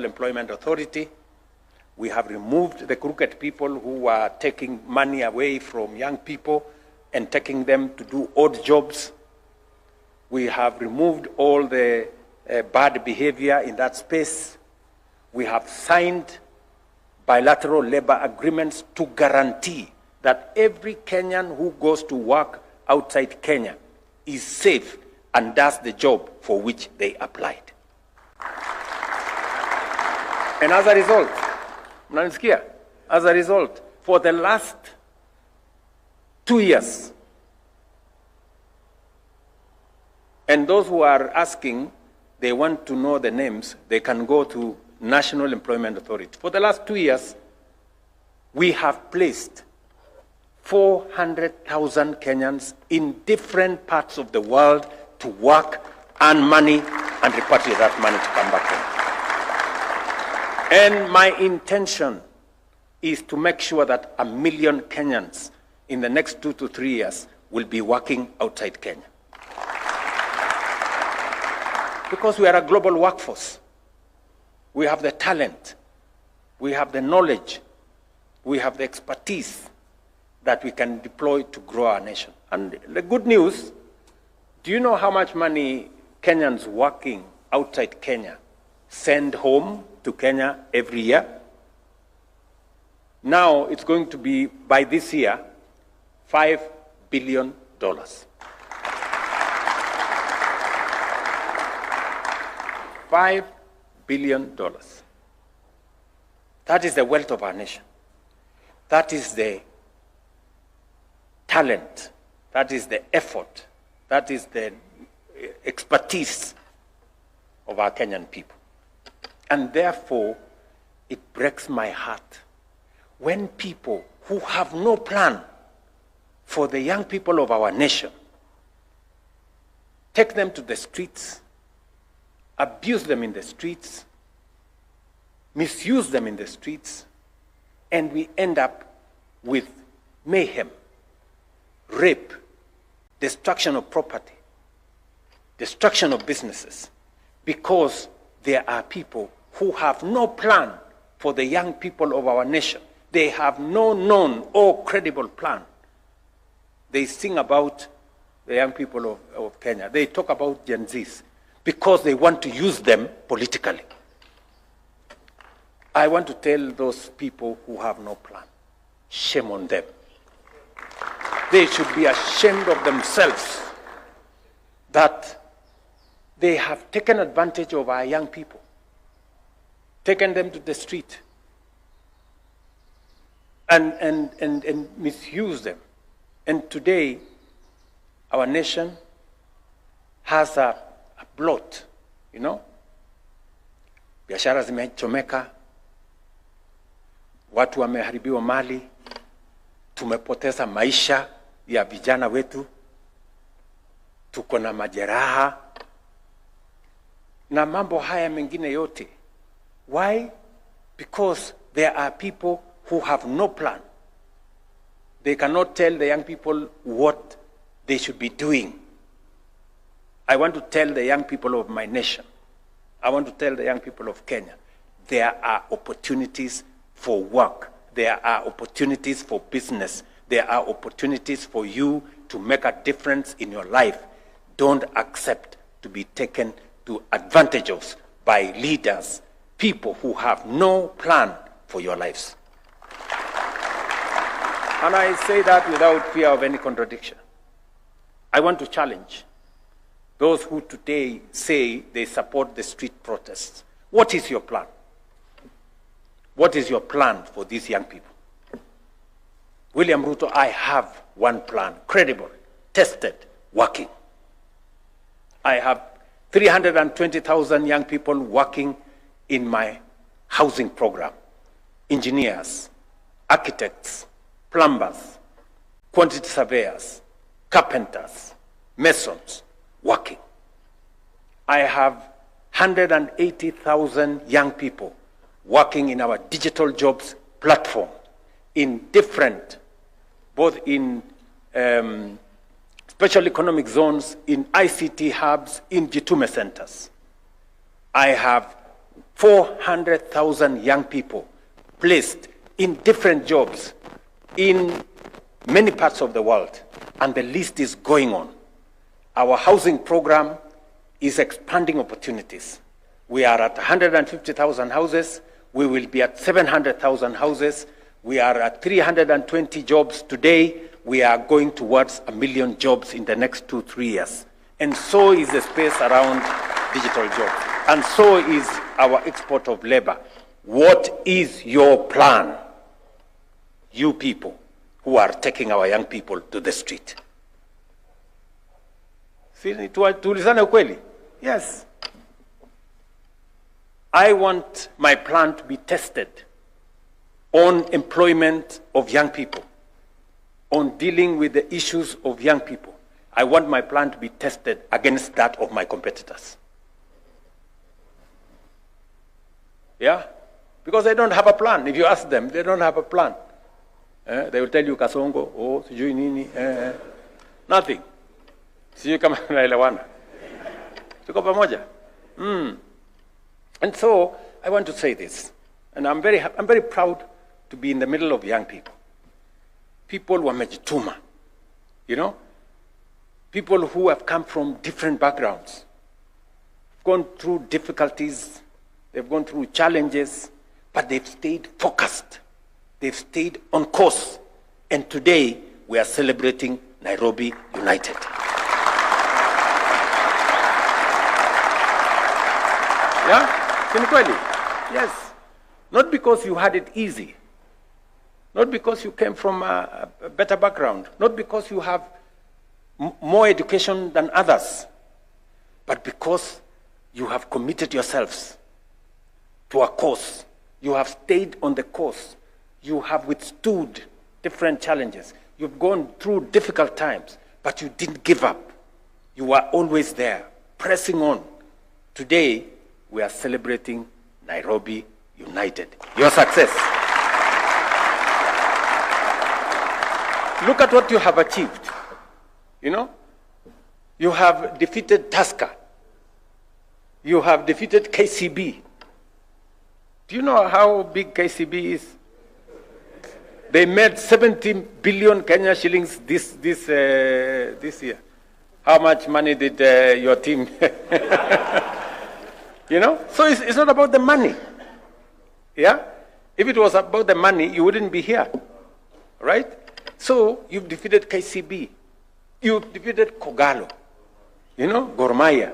Employment Authority. We have removed the crooked people who are taking money away from young people and taking them to do odd jobs. We have removed all the bad behavior in that space. We have signed bilateral labor agreements to guarantee that every Kenyan who goes to work outside Kenya is safe and does the job for which they applied. And as a result, for the last 2 years, and those who are asking, they want to know the names, they can go to National Employment Authority. For the last 2 years, we have placed 400,000 Kenyans in different parts of the world to work, earn money, and repatriate that money to come back home. And my intention is to make sure that 1 million Kenyans in the next 2 to 3 years will be working outside Kenya. Because we are a global workforce. We have the talent, we have the knowledge, we have the expertise that we can deploy to grow our nation. And the good news, do you know how much money Kenyans working outside Kenya send home to Kenya every year? Now it's going to be, by this year, $5 billion. $5 billion. That is the wealth of our nation. That is the talent. That is the effort. That is the expertise of our Kenyan people. And therefore, it breaks my heart when people who have no plan for the young people of our nation take them to the streets, abuse them in the streets, misuse them in the streets, and we end up with mayhem, rape, destruction of property, destruction of businesses, because there are people who have no plan for the young people of our nation. They have no known or credible plan. They sing about the young people of Kenya. They talk about Gen Zs because they want to use them politically. I want to tell those people who have no plan, shame on them. They should be ashamed of themselves that they have taken advantage of our young people, taken them to the street, and misuse them. And today, our nation has a blot, you know. Biashara zimechomeka, watu wameharibiwa mali, tumepoteza maisha ya vijana wetu, tuko na majeraha, na mambo haya mengine yote. Why? Because there are people who have no plan. They cannot tell the young people what they should be doing. I want to tell the young people of my nation, I want to tell the young people of Kenya, there are opportunities for work. There are opportunities for business. There are opportunities for you to make a difference in your life. Don't accept to be taken to advantage of by leaders, people who have no plan for your lives. And I say that without fear of any contradiction. I want to challenge those who today say they support the street protests. What is your plan? What is your plan for these young people? William Ruto, I have one plan, credible, tested, working. I have 320,000 young people working in my housing program. Engineers, architects, plumbers, quantity surveyors, carpenters, masons, working. I have 180,000 young people working in our digital jobs platform in different, both in special economic zones, in ICT hubs, in Jitume centers. I have 400,000 young people placed in different jobs in many parts of the world, and the list is going on. Our housing program is expanding opportunities. We are at 150,000 houses. We will be at 700,000 houses. We are at 320 jobs today. We are going towards 1 million jobs in the next 2-3 years. And so is the space around digital jobs. And so is our export of labor. What is your plan, you people who are taking our young people to the street? Tulizane ukweli? Yes. I want my plan to be tested on employment of young people, on dealing with the issues of young people. I want my plan to be tested against that of my competitors. Yeah? Because they don't have a plan. If you ask them, they don't have a plan. They will tell you kasongo, oh, sijui nini, nothing. Sijui kama naelewana. Tuko pamoja? And so, I want to say this, and I'm very proud to be in the middle of young people. People wamejituma, you know? People who have come from different backgrounds, gone through difficulties, they've gone through challenges, but they've stayed focused. They've stayed on course. And today, we are celebrating Nairobi United. Yeah? Kweli? Yes. Not because you had it easy. Not because you came from a better background. Not because you have more education than others. But because you have committed yourselves to a course. You have stayed on the course. You have withstood different challenges. You've gone through difficult times, but you didn't give up. You were always there, pressing on. Today, we are celebrating Nairobi United. Your success. Look at what you have achieved. You know? You have defeated Tusker. You have defeated KCB. Do you know how big KCB is? They made 70 billion Kenya shillings this year. How much money did your team? You know? So it's not about the money. Yeah? If it was about the money, you wouldn't be here. Right? So you've defeated KCB. You've defeated Kogalo. You know? Gor Mahia.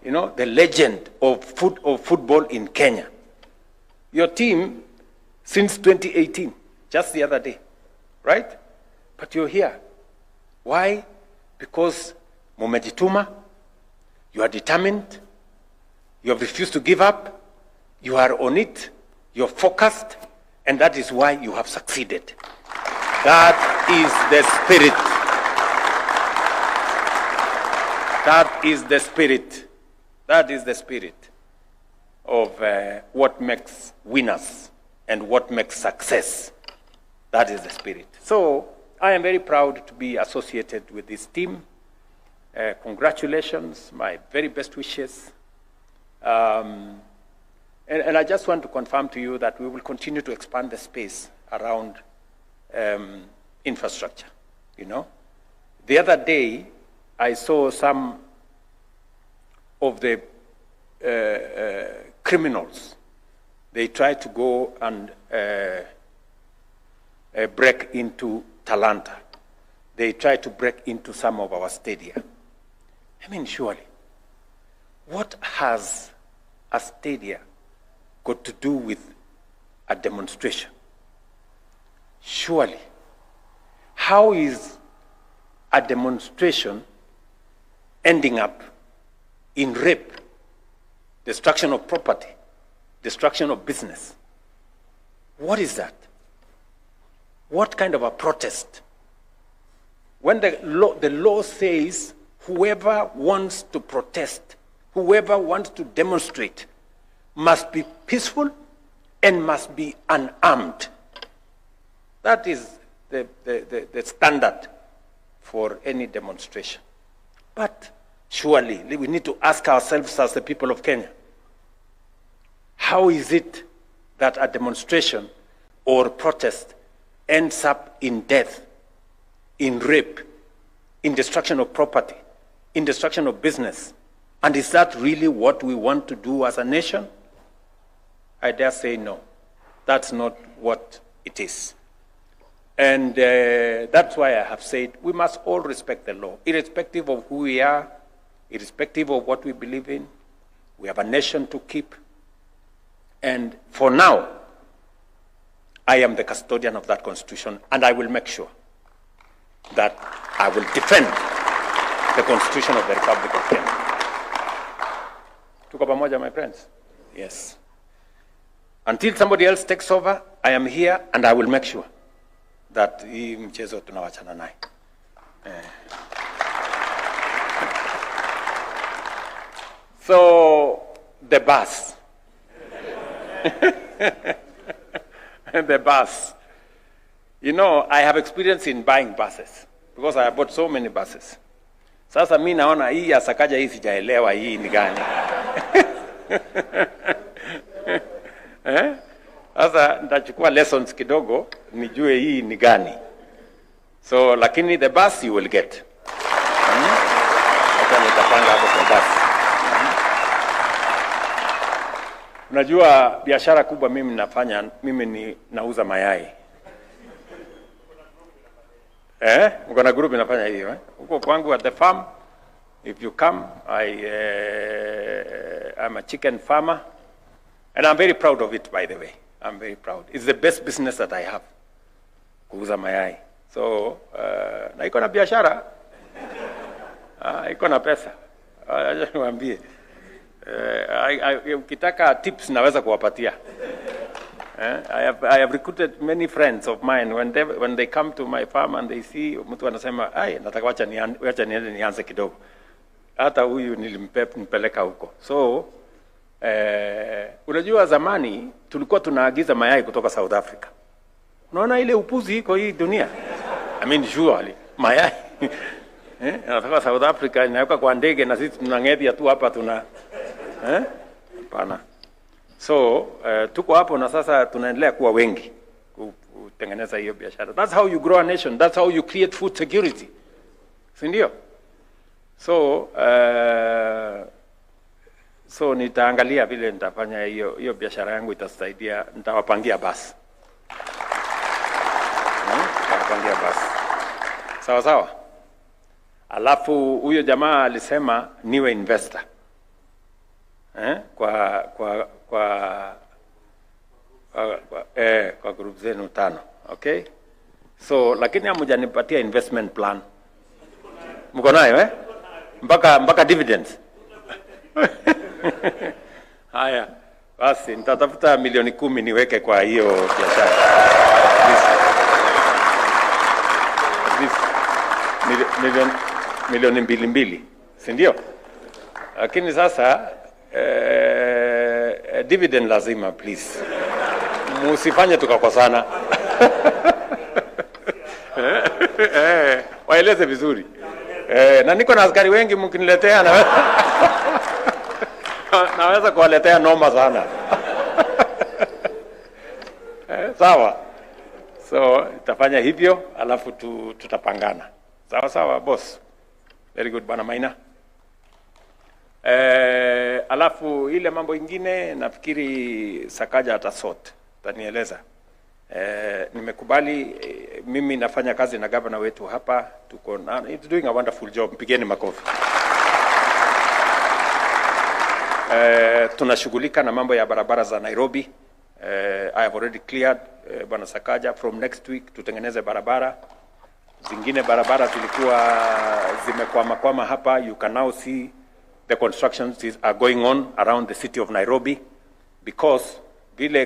You know? The legend of football in Kenya. Your team, since 2018, just the other day, right? But you're here. Why? Because mumejituma, you are determined, you have refused to give up, you are on it, you're focused, and that is why you have succeeded. That is the spirit. That is the spirit. That is the spirit of what makes winners and what makes success. That is the spirit. So I am very proud to be associated with this team. Congratulations, my very best wishes. And I just want to confirm to you that we will continue to expand the space around infrastructure, you know. The other day, I saw some of the criminals. They tried to go and break into Talanta. They tried to break into some of our stadia. I mean, surely, what has a stadia got to do with a demonstration? Surely, how is a demonstration ending up in rape, destruction of property, destruction of business? What is that? What kind of a protest? When the law says whoever wants to protest, whoever wants to demonstrate must be peaceful and must be unarmed. That is the standard for any demonstration. But surely we need to ask ourselves as the people of Kenya, How is it that a demonstration or protest ends up in death, in rape, in destruction of property, in destruction of business? And is that really what we want to do as a nation? I dare say no. That's not what it is. And that's why I have said we must all respect the law, irrespective of who we are, irrespective of what we believe in. We have a nation to keep. And for now, I am the custodian of that constitution, and I will make sure that I will defend the constitution of the Republic of Kenya. Tuko pamoja, my friends? Yes. Until somebody else takes over, I am here, and I will make sure that hii mchezo tunawachana naye. So, the bus. The bus. You know, I have experience in buying buses because I have bought so many buses. Sasa mimi naona hii ya Sakaja hii sijaelewa hii ni gani. Sasa nitachukua lessons kidogo nijue hii ni gani. So lakini the bus you will get. Hata nitapanga hapo kwa bus. Unajua biashara kubwa mimi nafanya, mimi nauza mayai. Mko na group inafanya hiyo huko kwangu at the farm. If you come, I'm a chicken farmer, and I'm very proud of it, by the way. I'm very proud. It's the best business that I have, kuuza mayai. So na iko na biashara, iko na pesa. Acha niwaambie, ukitaka tips naweza kuwapatia. I have recruited many friends of mine when they come to my farm and they see mtu anasema nataka wacha niende nianze kidogo. Hata huyu nilimpeleka huko. So unajua zamani tulikuwa tunaagiza mayai kutoka South Africa. Unaona ile upuzi iko hii dunia? I mean surely mayai anatoka South Africa inaweka kwa ndege na sisi tunang'ethia tu hapa tuna hapana. So tuko hapo na sasa tunaendelea kuwa wengi kutengeneza hiyo biashara. That's how you grow a nation. That's how you create food security. Si ndio? So nitaangalia vile nitafanya hiyo biashara yangu itasaidia, nitawapangia basi. Nitawapangia basi. Sawa sawa. Alafu huyo jamaa alisema niwe investor. Kwa group zenu 5, okay? So lakini hamjanipatia investment plan. Mko nayo mpaka dividends. Haya, basi nitatafuta milioni 10 niweke kwa hiyo biashara. Milioni 2, si ndio? Lakini sasa dividend lazima, please. Musifanye tukakosana. Waeleze vizuri. Na niko na askari wengi mkiniletea naweza kuwaletea noma sana. Sawa. So itafanya hivyo alafu tutapangana. Sawa sawa boss. Very good bwana Maina. Alafu ile mambo ingine nafikiri Sakaja atasort. Tanieleza. Nimekubali mimi nafanya kazi na governor wetu hapa, tuko na it's doing a wonderful job. Mpigeni makofi. Tunashughulika na mambo ya barabara za Nairobi. I have already cleared bwana Sakaja from next week tutengeneze barabara. Zingine barabara zilikuwa zimekwama hapa. You can now see the constructions are going on around the city of Nairobi because vile